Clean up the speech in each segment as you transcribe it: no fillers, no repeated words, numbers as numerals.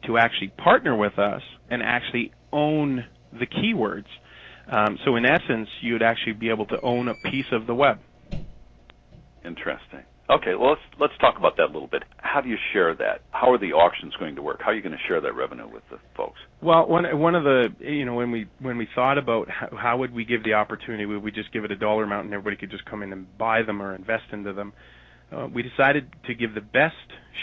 to actually partner with us and actually own the keywords. So in essence, you would actually be able to own a piece of the web. Interesting. Okay, well, let's talk about that a little bit. How do you share that? How are the auctions going to work? How are you going to share that revenue with the folks? Well, one of the, when we thought about how would we give the opportunity, would we just give it a dollar amount and everybody could just come in and buy them or invest into them? We decided to give the best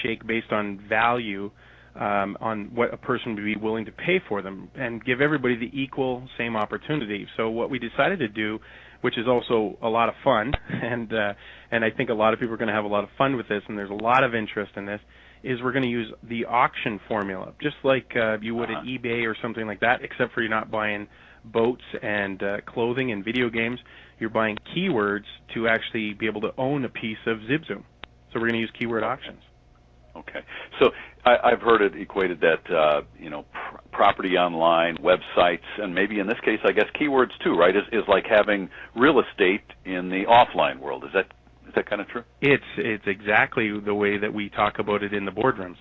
shake based on value, on what a person would be willing to pay for them, and give everybody the equal same opportunity. So what we decided to do, which is also a lot of fun, and I think a lot of people are going to have a lot of fun with this, and there's a lot of interest in this, is we're going to use the auction formula, just like you would at eBay or something like that, except for you're not buying boats and clothing and video games. You're buying keywords to actually be able to own a piece of ZipZoom. So we're going to use keyword auctions. Okay. So I've heard it equated that, property online, websites, and maybe in this case, I guess keywords too, right, is like having real estate in the offline world. Is that kind of true? It's exactly the way that we talk about it in the boardrooms.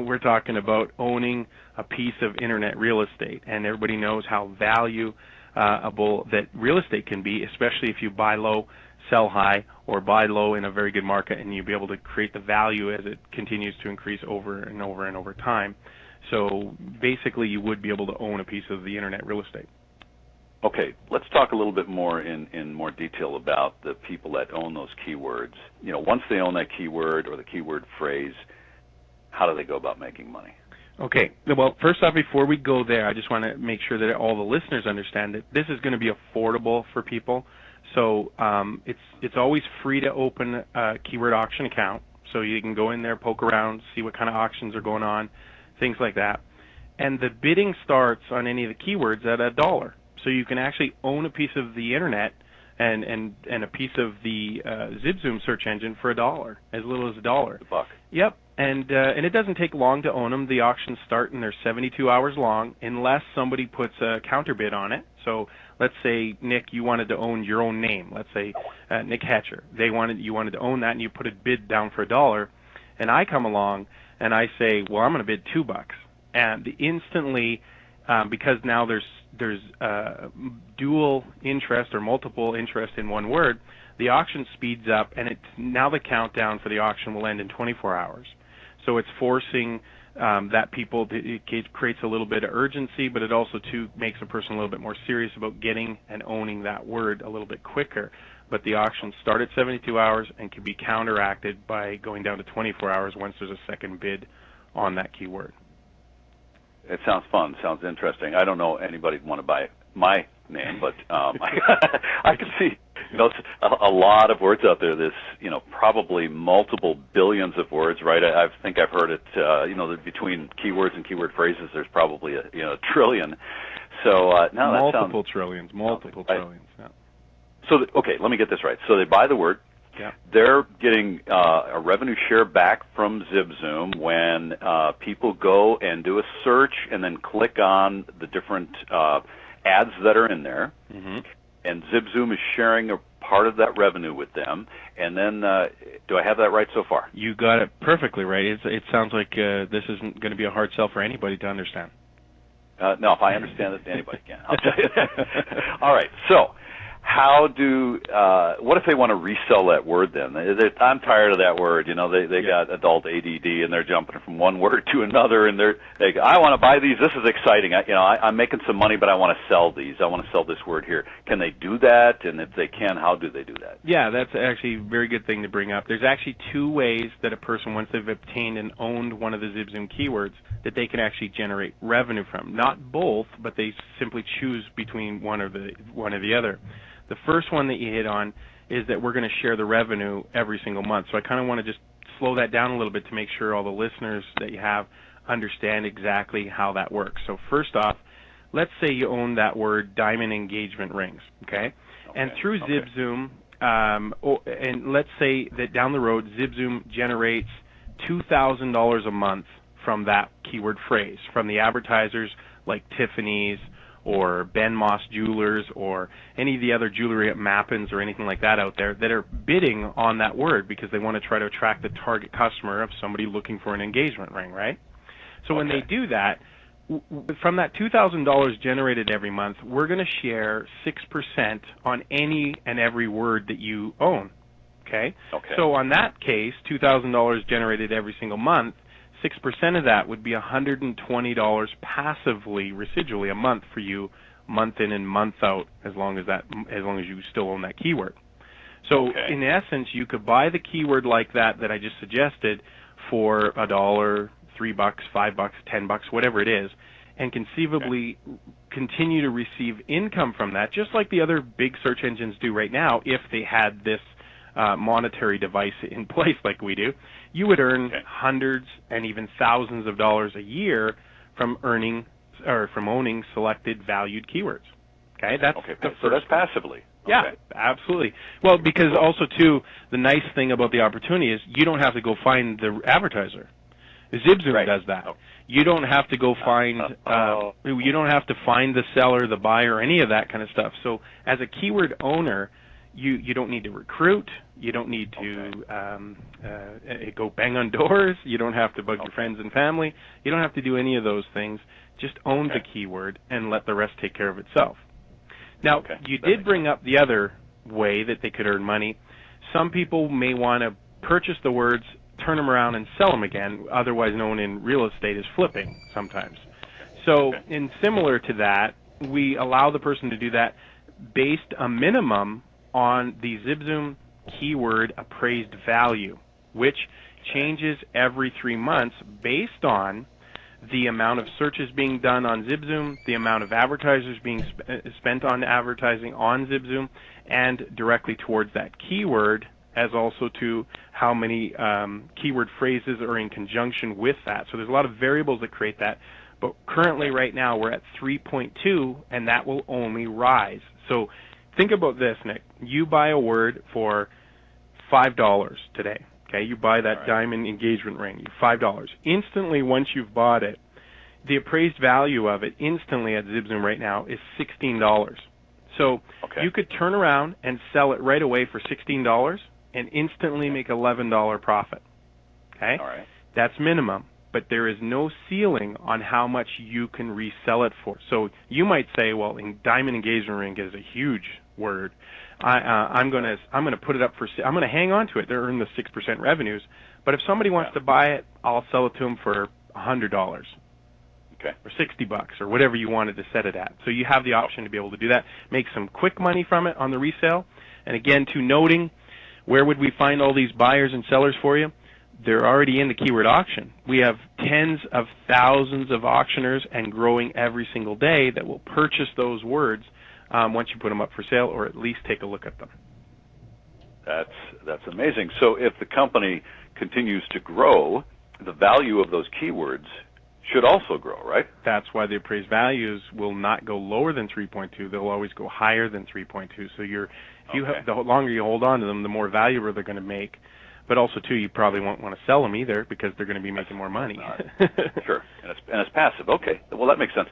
We're talking about owning a piece of internet real estate, and everybody knows how valuable that real estate can be, especially if you buy low, sell high, or buy low in a very good market, and you'll be able to create the value as it continues to increase over and over and over time. So basically, you would be able to own a piece of the internet real estate. Okay, let's talk a little bit more in more detail about the people that own those keywords. Once they own that keyword or the keyword phrase, how do they go about making money? Okay, well, first off, before we go there, I just want to make sure that all the listeners understand that this is going to be affordable for people. So it's always free to open a keyword auction account. So you can go in there, poke around, see what kind of auctions are going on, things like that. And the bidding starts on any of the keywords at $1. So you can actually own a piece of the internet and a piece of the ZipZoom search engine for $1, as little as $1. $1. Yep. And it doesn't take long to own them. The auctions start and they're 72 hours long, unless somebody puts a counter bid on it. So let's say, Nick, you wanted to own your own name. Let's say Nick Hatcher. You wanted to own that, and you put a bid down for $1. And I come along and I say, well, I'm going to bid $2. And instantly, because now there's dual interest or multiple interest in one word, the auction speeds up, and now the countdown for the auction will end in 24 hours. So it's forcing that people, it creates a little bit of urgency, but it also, too, makes a person a little bit more serious about getting and owning that word a little bit quicker. But the auctions start at 72 hours and can be counteracted by going down to 24 hours once there's a second bid on that keyword. It sounds fun. Sounds interesting. I don't know anybody would want to buy my name, but I can see a lot of words out there. This probably multiple billions of words, right? I think I've heard it. That between keywords and keyword phrases, there's probably a trillion. So now multiple trillions. Yeah. So okay, let me get this right. So they buy the word. Yeah. They're getting a revenue share back from ZipZoom when people go and do a search and then click on the different ads that are in there. Mm-hmm. And ZipZoom is sharing a part of that revenue with them. And then, do I have that right so far? You got it perfectly right. It sounds like this isn't going to be a hard sell for anybody to understand. No, if I understand it, anybody can. I'll tell you that. All right, so how what if they want to resell that word then? I'm tired of that word. They got adult ADD and they're jumping from one word to another, and they go, I want to buy these. This is exciting. I'm making some money, but I want to sell these. I want to sell this word here. Can they do that? And if they can, how do they do that? Yeah, that's actually a very good thing to bring up. There's actually two ways that a person, once they've obtained and owned one of the ZipZoom keywords, that they can actually generate revenue from. Not both, but they simply choose between one or the other. The first one that you hit on is that we're going to share the revenue every single month. So I kind of want to just slow that down a little bit to make sure all the listeners that you have understand exactly how that works. So first off, let's say you own that word diamond engagement rings, okay? And through ZipZoom, and let's say that down the road, ZipZoom generates $2,000 a month from that keyword phrase, from the advertisers like Tiffany's, or Ben Moss Jewelers, or any of the other jewelry at Mappins or anything like that out there that are bidding on that word because they want to try to attract the target customer of somebody looking for an engagement ring, right? So when they do that, from that $2,000 generated every month, we're going to share 6% on any and every word that you own. Okay? So on that case, $2,000 generated every single month, 6% of that would be $120 passively, residually, a month for you, month in and month out, as long as you still own that keyword. So in essence, you could buy the keyword like that I just suggested for $1, $3, $5, $10, whatever it is, and conceivably continue to receive income from that, just like the other big search engines do right now. If they had this monetary device in place like we do, you would earn hundreds and even thousands of dollars a year from owning selected valued keywords. Okay, so that's passively. Yeah, absolutely. Well, because also too, the nice thing about the opportunity is you don't have to go find the advertiser. ZipZoom does that. You don't have to go find you don't have to find the seller, the buyer, any of that kind of stuff. So as a keyword owner, you don't need to recruit. You don't need to go bang on doors. You don't have to bug your friends and family. You don't have to do any of those things. Just own the keyword and let the rest take care of itself. Now, you did bring up the other way that they could earn money. Some people may want to purchase the words, turn them around, and sell them again, otherwise known in real estate as flipping sometimes. So in similar to that, we allow the person to do that based a minimum on the ZipZoom keyword appraised value, which changes every 3 months based on the amount of searches being done on ZipZoom, the amount of advertisers being spent on advertising on ZipZoom, and directly towards that keyword, as also to how many keyword phrases are in conjunction with that. So there's a lot of variables that create that. But currently, right now, we're at 3.2, and that will only rise. So think about this, Nick. You buy a word for $5 today. Okay, you buy that diamond engagement ring, $5. Instantly, once you've bought it, the appraised value of it instantly at ZipZoom right now is $16. So you could turn around and sell it right away for $16 and instantly make $11 profit. Okay, that's minimum, but there is no ceiling on how much you can resell it for. So you might say, well, diamond engagement ring is a huge word. I'm going to put it up for. I'm going to hang on to it. They're earning the 6% revenues. But if somebody wants to buy it, I'll sell it to them for $100, or $60, or whatever you wanted to set it at. So you have the option to be able to do that, make some quick money from it on the resale. And again, to noting, where would we find all these buyers and sellers for you? They're already in the keyword auction. We have tens of thousands of auctioneers and growing every single day that will purchase those words once you put them up for sale, or at least take a look at them. That's amazing. So if the company continues to grow, the value of those keywords should also grow, right? That's why the appraised values will not go lower than 3.2. They'll always go higher than 3.2. So the longer you hold on to them, the more valuable they're going to make. But also, too, you probably won't want to sell them either because they're going to be making more money. Sure, and it's passive. Okay, well, that makes sense.